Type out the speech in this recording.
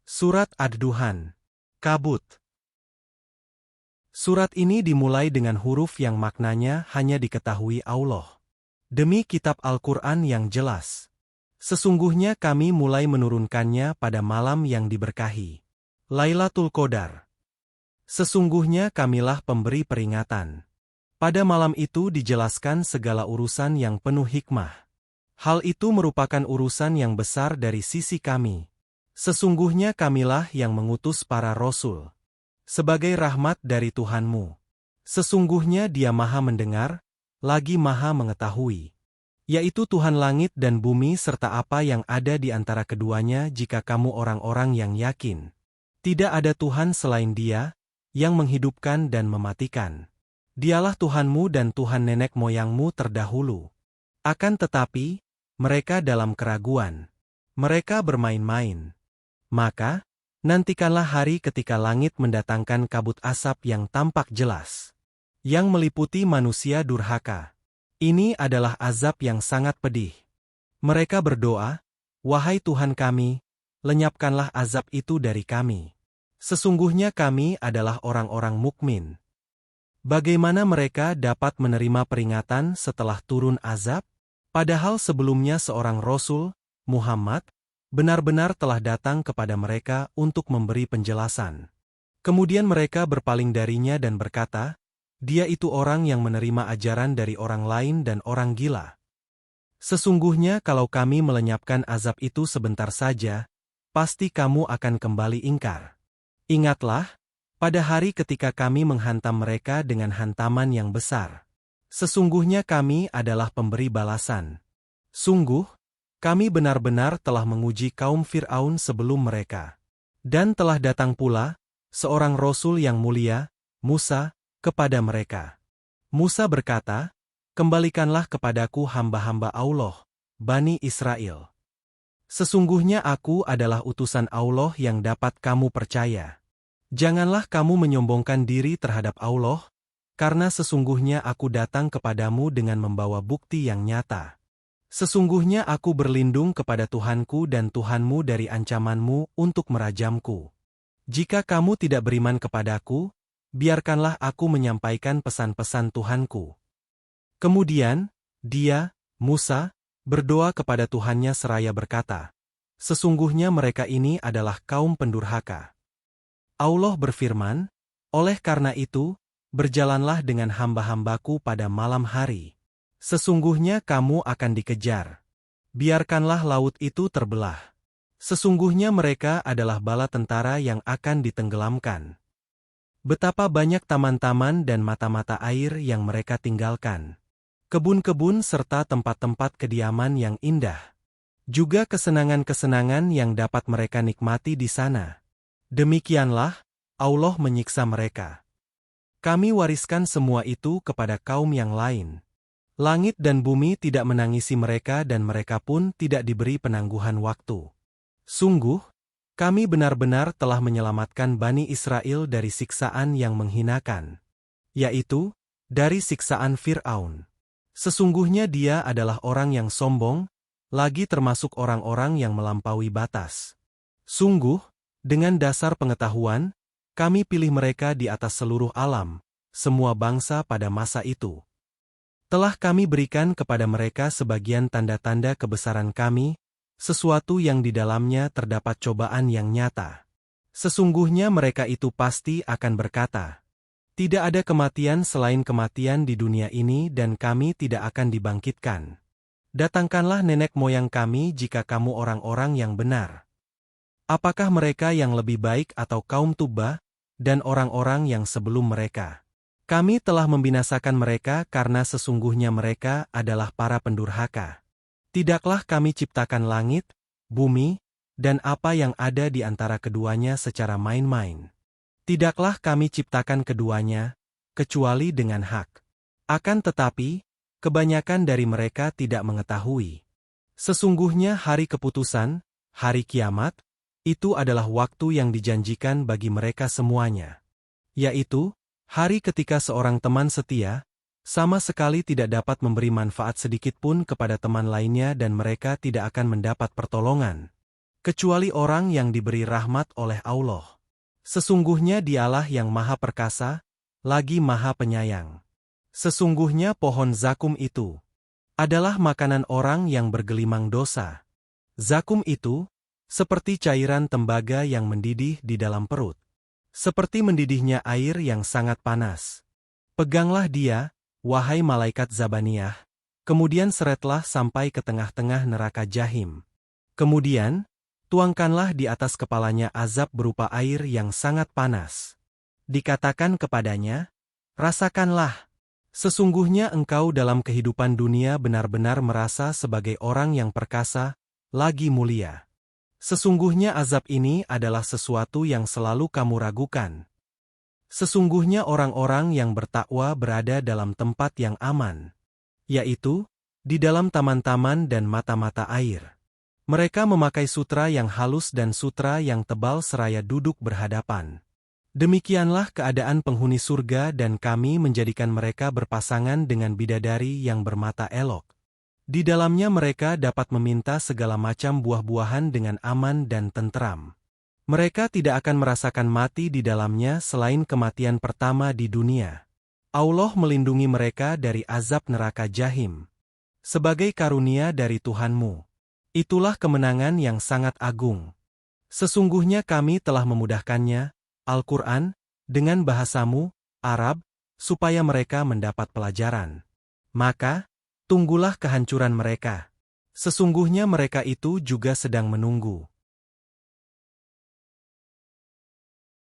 Surat Ad-Duhan. Kabut. Surat ini dimulai dengan huruf yang maknanya hanya diketahui Allah. Demi kitab Al-Quran yang jelas. Sesungguhnya kami mulai menurunkannya pada malam yang diberkahi. Lailatul Qadar. Sesungguhnya kamilah pemberi peringatan. Pada malam itu dijelaskan segala urusan yang penuh hikmah. Hal itu merupakan urusan yang besar dari sisi kami. Sesungguhnya kamilah yang mengutus para rasul sebagai rahmat dari Tuhanmu. Sesungguhnya Dia Maha Mendengar, lagi Maha Mengetahui, yaitu Tuhan langit dan bumi serta apa yang ada di antara keduanya jika kamu orang-orang yang yakin. Tidak ada Tuhan selain Dia, yang menghidupkan dan mematikan. Dialah Tuhanmu dan Tuhan nenek moyangmu terdahulu. Akan tetapi, mereka dalam keraguan. Mereka bermain-main. Maka, nantikanlah hari ketika langit mendatangkan kabut asap yang tampak jelas, yang meliputi manusia durhaka. Ini adalah azab yang sangat pedih. Mereka berdoa, "Wahai Tuhan kami, lenyapkanlah azab itu dari kami. Sesungguhnya kami adalah orang-orang mukmin." Bagaimana mereka dapat menerima peringatan setelah turun azab? Padahal sebelumnya seorang Rasul, Muhammad, benar-benar telah datang kepada mereka untuk memberi penjelasan. Kemudian mereka berpaling darinya dan berkata, "Dia itu orang yang menerima ajaran dari orang lain dan orang gila." Sesungguhnya kalau kami melenyapkan azab itu sebentar saja, pasti kamu akan kembali ingkar. Ingatlah, pada hari ketika kami menghantam mereka dengan hantaman yang besar. Sesungguhnya kami adalah pemberi balasan. Sungguh, kami benar-benar telah menguji kaum Fir'aun sebelum mereka. Dan telah datang pula seorang Rasul yang mulia, Musa, kepada mereka. Musa berkata, "Kembalikanlah kepadaku hamba-hamba Allah, Bani Israel. Sesungguhnya aku adalah utusan Allah yang dapat kamu percaya. Janganlah kamu menyombongkan diri terhadap Allah, karena sesungguhnya aku datang kepadamu dengan membawa bukti yang nyata. Sesungguhnya aku berlindung kepada Tuhanku dan Tuhanmu dari ancamanmu untuk merajamku. Jika kamu tidak beriman kepadaku, biarkanlah aku menyampaikan pesan-pesan Tuhanku." Kemudian, dia, Musa, berdoa kepada Tuhannya seraya berkata, "Sesungguhnya mereka ini adalah kaum pendurhaka." Allah berfirman, "Oleh karena itu, berjalanlah dengan hamba-hambaku pada malam hari. Sesungguhnya kamu akan dikejar. Biarkanlah laut itu terbelah. Sesungguhnya mereka adalah bala tentara yang akan ditenggelamkan. Betapa banyak taman-taman dan mata-mata air yang mereka tinggalkan. Kebun-kebun serta tempat-tempat kediaman yang indah. Juga kesenangan-kesenangan yang dapat mereka nikmati di sana. Demikianlah, Allah menyiksa mereka. Kami wariskan semua itu kepada kaum yang lain. Langit dan bumi tidak menangisi mereka dan mereka pun tidak diberi penangguhan waktu. Sungguh, kami benar-benar telah menyelamatkan Bani Israel dari siksaan yang menghinakan, yaitu, dari siksaan Fir'aun. Sesungguhnya dia adalah orang yang sombong, lagi termasuk orang-orang yang melampaui batas. Sungguh, dengan dasar pengetahuan, kami pilih mereka di atas seluruh alam, semua bangsa pada masa itu. Telah kami berikan kepada mereka sebagian tanda-tanda kebesaran kami, sesuatu yang di dalamnya terdapat cobaan yang nyata. Sesungguhnya mereka itu pasti akan berkata, "Tidak ada kematian selain kematian di dunia ini dan kami tidak akan dibangkitkan. Datangkanlah nenek moyang kami jika kamu orang-orang yang benar." Apakah mereka yang lebih baik atau kaum Tuba, dan orang-orang yang sebelum mereka? Kami telah membinasakan mereka karena sesungguhnya mereka adalah para pendurhaka. Tidaklah kami ciptakan langit, bumi, dan apa yang ada di antara keduanya secara main-main. Tidaklah kami ciptakan keduanya, kecuali dengan hak. Akan tetapi, kebanyakan dari mereka tidak mengetahui. Sesungguhnya hari keputusan, hari kiamat, itu adalah waktu yang dijanjikan bagi mereka semuanya. Yaitu, hari ketika seorang teman setia, sama sekali tidak dapat memberi manfaat sedikitpun kepada teman lainnya dan mereka tidak akan mendapat pertolongan. kecuali orang yang diberi rahmat oleh Allah. Sesungguhnya Dialah yang Maha Perkasa, lagi Maha Penyayang. Sesungguhnya pohon zakum itu adalah makanan orang yang bergelimang dosa. Zakum itu seperti cairan tembaga yang mendidih di dalam perut, seperti mendidihnya air yang sangat panas. Peganglah dia, wahai malaikat Zabaniyah, kemudian seretlah sampai ke tengah-tengah neraka Jahim. Kemudian, tuangkanlah di atas kepalanya azab berupa air yang sangat panas. Dikatakan kepadanya, rasakanlah. Sesungguhnya engkau dalam kehidupan dunia benar-benar merasa sebagai orang yang perkasa, lagi mulia. Sesungguhnya azab ini adalah sesuatu yang selalu kamu ragukan. Sesungguhnya orang-orang yang bertakwa berada dalam tempat yang aman, yaitu di dalam taman-taman dan mata-mata air. Mereka memakai sutra yang halus dan sutra yang tebal seraya duduk berhadapan. Demikianlah keadaan penghuni surga dan kami menjadikan mereka berpasangan dengan bidadari yang bermata elok. Di dalamnya mereka dapat meminta segala macam buah-buahan dengan aman dan tenteram. Mereka tidak akan merasakan mati di dalamnya selain kematian pertama di dunia. Allah melindungi mereka dari azab neraka Jahim. Sebagai karunia dari Tuhanmu. Itulah kemenangan yang sangat agung. Sesungguhnya kami telah memudahkannya, Al-Quran, dengan bahasamu, Arab, supaya mereka mendapat pelajaran. Maka, tunggulah kehancuran mereka. Sesungguhnya mereka itu juga sedang menunggu.